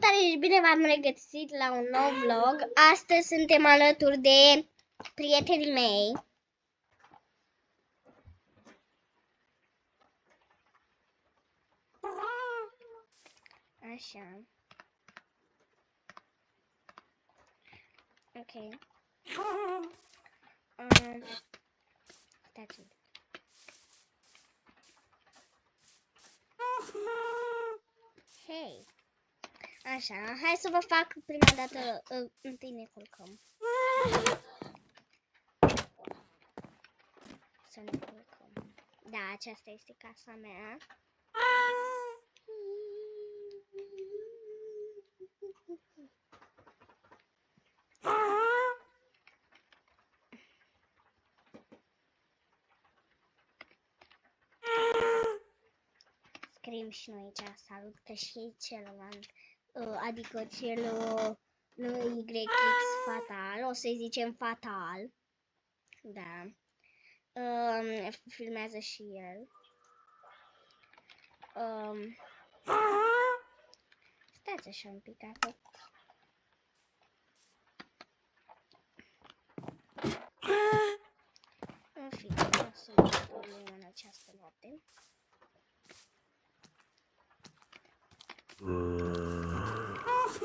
Salutare și bine v-am regăsit la un nou vlog. Astăzi suntem alături de prietenii mei. Așa. Ok. Stați. Hei. Așa, hai să vă fac prima dată, întâi ne culcăm. Să ne culcăm. Da, aceasta este casa mea. Scriem și noi aici, salut, că și celălalt, adică cel YX fatal, o să-i zicem fatal, da, filmează și el. Stați așa un pic acolo. În fine, o să dormim în această noapte. Asta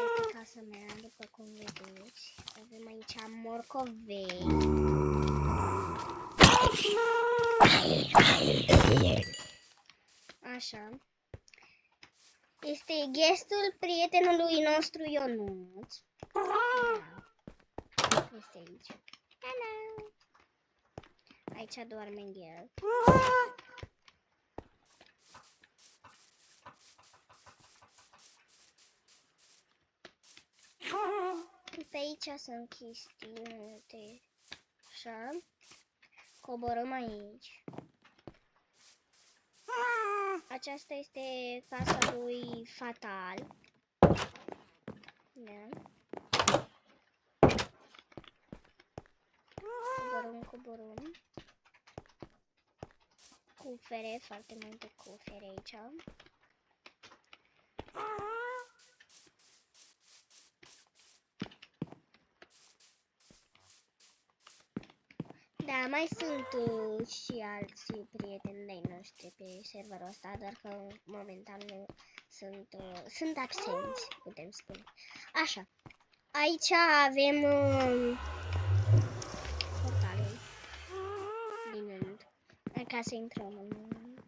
este casa mea, după cum vedeți. Avem aici morcovei. Așa. Este gestul prietenului nostru Ionuț. Da. Este aici. Hello. Aici doarme el. Pe aici sunt chestii multe. Așa. Coborăm aici. Aceasta este casa lui Fatal. Da. Coborăm. Cufere, foarte multe cufere aici. Da, mai sunt și alți prieteni de noștri pe serverul ăsta, doar că momentan nu sunt absenți, putem spune. Așa, aici avem portalul din rând, ca să intrăm în...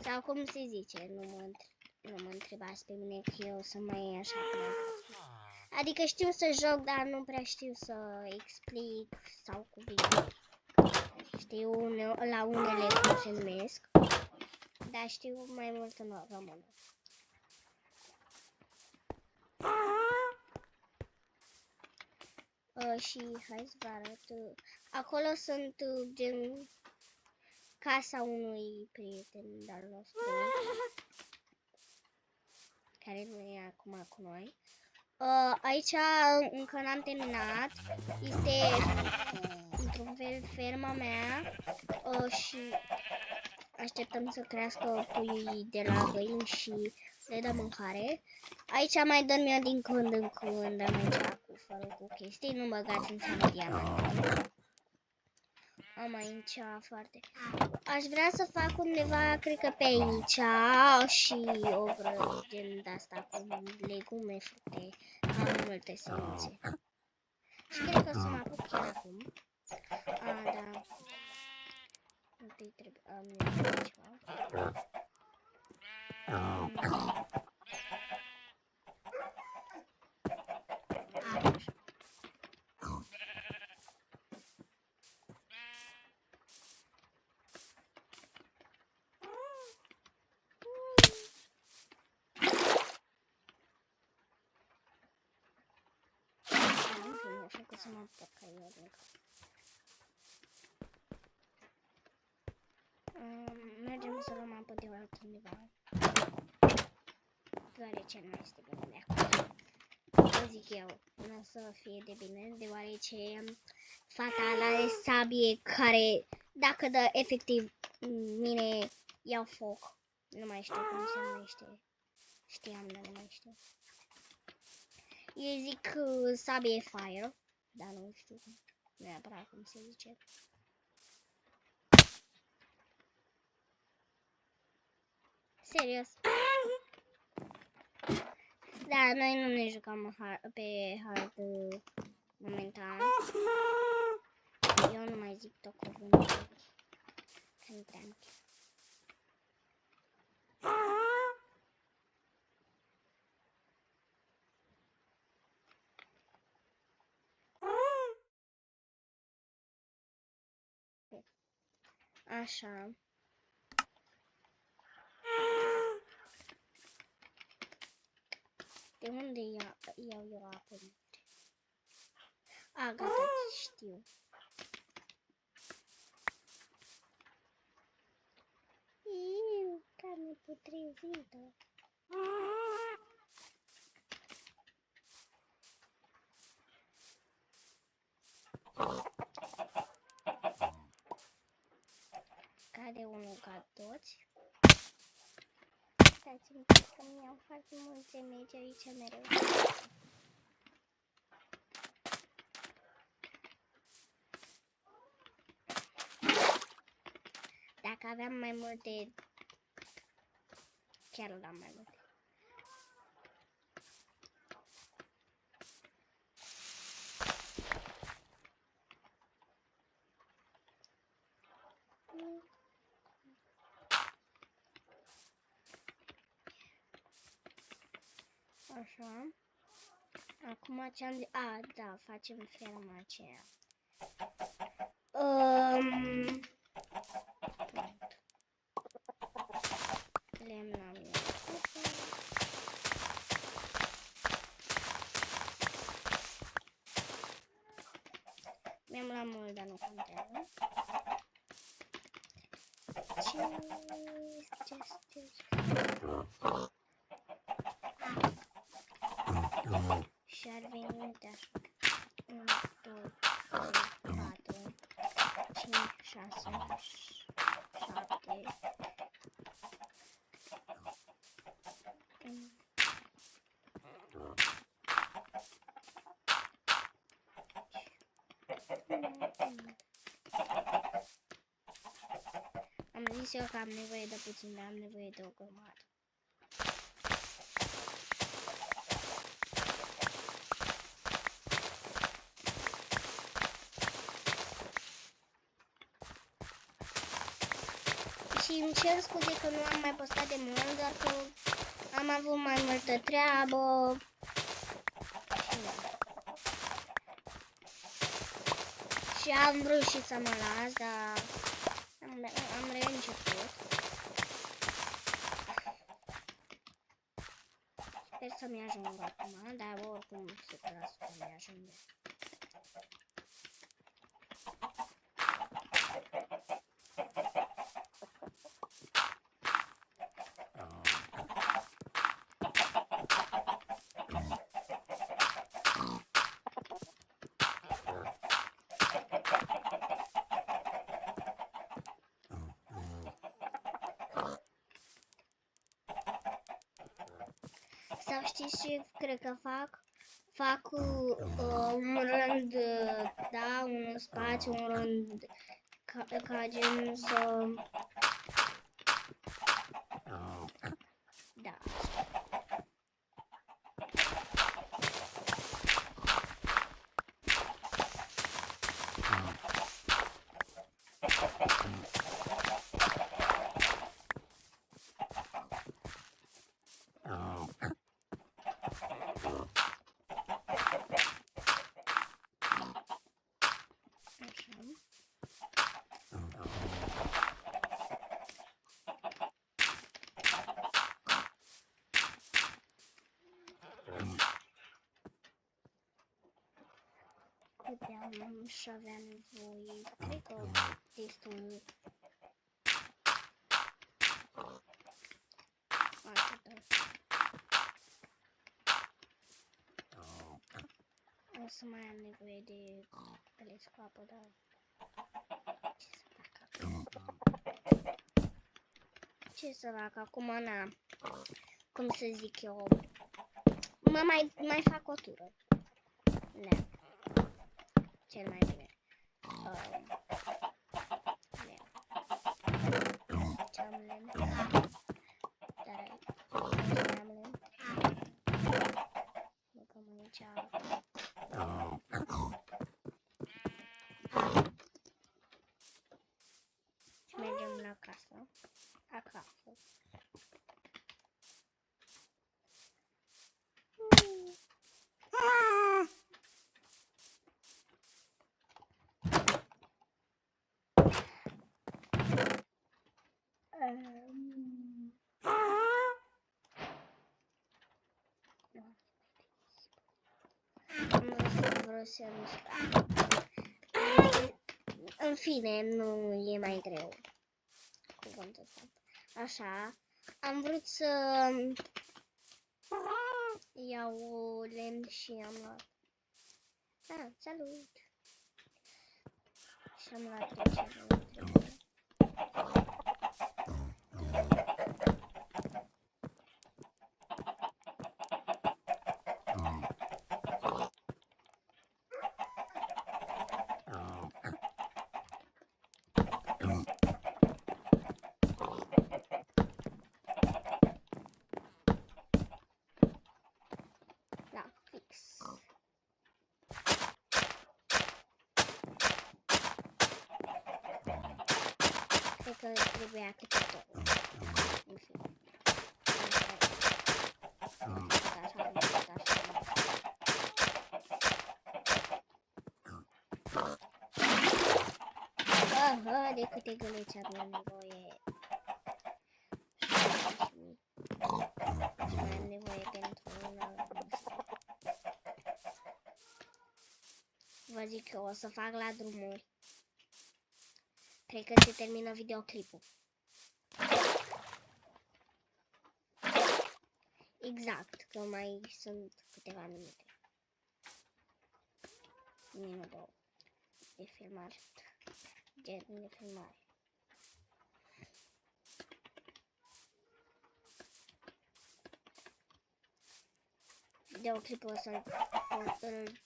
Sau cum se zice, nu mă întrebați pe mine că eu sunt mai așa plec. Adică știu să joc, dar nu prea știu să explic sau cuvinte. Știu la unele cum se numesc, dar știu mai mult în română. Și hai să vă arăt. Acolo sunt gen casa unui prieten de-al nostru, care nu e acum cu noi. Aici încă n-am terminat. Este într-un fel ferma mea și așteptăm să crească puii de la găini și le dăm mâncare. Aici mai dorm eu din când în când, am aici cufărul cu chestii, nu băgați în seama diamant. Am aici foarte... Aș vrea să fac undeva, cred că pe aici, și o vreo gen de-asta cu legume, fructe, am multe semințe. Și cred că o să mă apuc chiar acum. Da. Întâi trebuie... ceva. Așa că să mă apuc ca eu încă. Mergem să luăm apă de altundeva. Deoarece nu este bine de acum. Vă zic eu, nu o să fie de bine, deoarece Fatal are sabie care, dacă dă efectiv mine, iau foc. Nu mai știu cum se numește. Știam, dar nu mai știu. Eu zic sabie fire, dar nu știu neapărat cum se zice. Serios. Da, noi nu ne jucam pe hard momentan. Eu nu mai zic tot cuvântul. Content. Așa. De unde iau eu apă? A, gata, știu. Iu, carne putrezită. Cade unul ca toți. Dați-mi că mi iau foarte multe megi aici mereu. Dacă aveam mai multe, chiar aveam mai multe. Așa. Acum ce-am zis? A, da, facem ferma aceea. Lemn am eu. Mi-am luat mult, dar nu contează. Și ar veni, uite așa. 1, 2, 3, 4, 5, 6, 7. Am zis eu că am nevoie de puțin, dar am nevoie de o grămadă. Și îmi cer scuze că nu am mai postat de mult, doar că am avut mai multă treabă. Și am vrut și să mă las, dar am reînceput. Sper să-mi ajungă acum, dar oricum 100% mi ajunge. Sau știți ce cred că fac? Fac un rând, da, un spațiu, un rând ca gen să... Da. Puteam și avea nevoie, cred că destul. Atât. O să mai am nevoie de telescopă, dar ce să fac acum, na. cum să zic eu, mai fac o tură. Da. Cel mai bine. Ce-am lemn. Dar am lemn. Băgăm aici. Și mergem la casă. Acasă. Vreau să în fine, nu e mai greu cuvântul ăsta. Așa, am vrut să iau lemn și am luat. Ah, salut! Și am luat tot ce nu trebuie. Da, fix. Cred că trebuia câte două. În fine. De câte găleți avem nevoie. Și mai am nevoie pentru una. Vă zic că o să fac la drumuri. Cred că se termină videoclipul. Exact, că mai sunt câteva minute. Minut două de filmare. De filmare. Videoclipul ăsta îl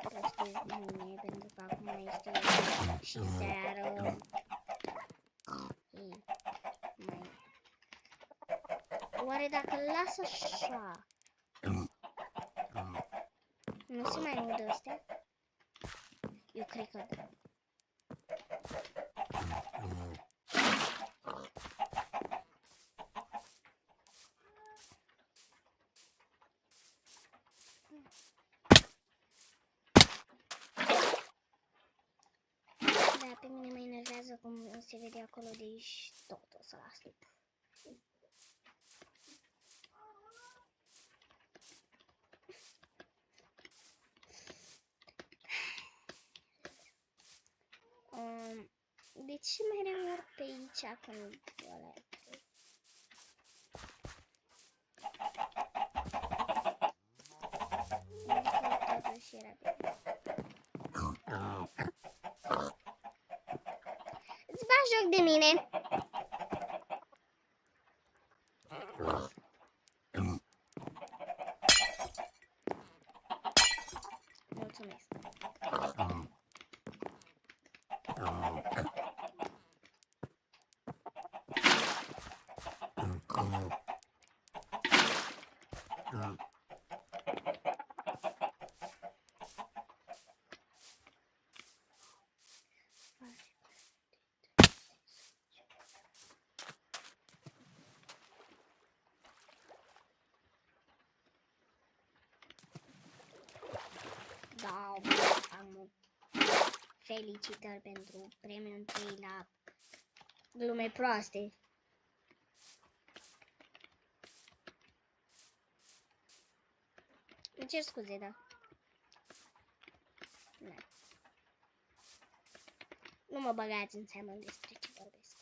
postez mâine, pentru că acum este și seară. Oare dacă îl las așa, nu se mai audă astea? Eu cred că da. Da, pe mine mă enervează cum se vede acolo, deci tot o să las timp. De ce mereu merg pe aici când ăla e? Totuși era bine. Îți bagi joc de mine? Mulțumesc. Da, am felicitări pentru premiul 3 la glume proaste. Îmi cer scuze, da. Da. Nu mă băgați în seamă despre ce vorbesc.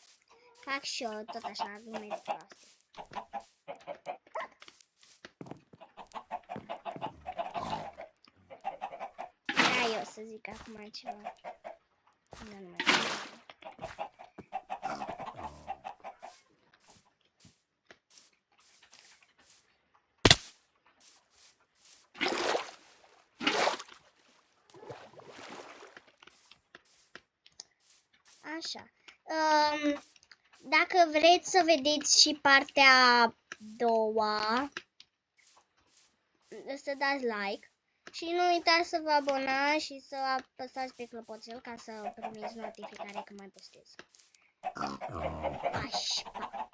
Fac și eu tot așa glume proaste. Da, eu să zic acum ceva. Nu mai Așa. Dacă vreți să vedeți și partea a doua, să dați like și nu uitați să vă abonați și să apăsați pe clopoțel ca să primiți notificare când mai postez. Așa.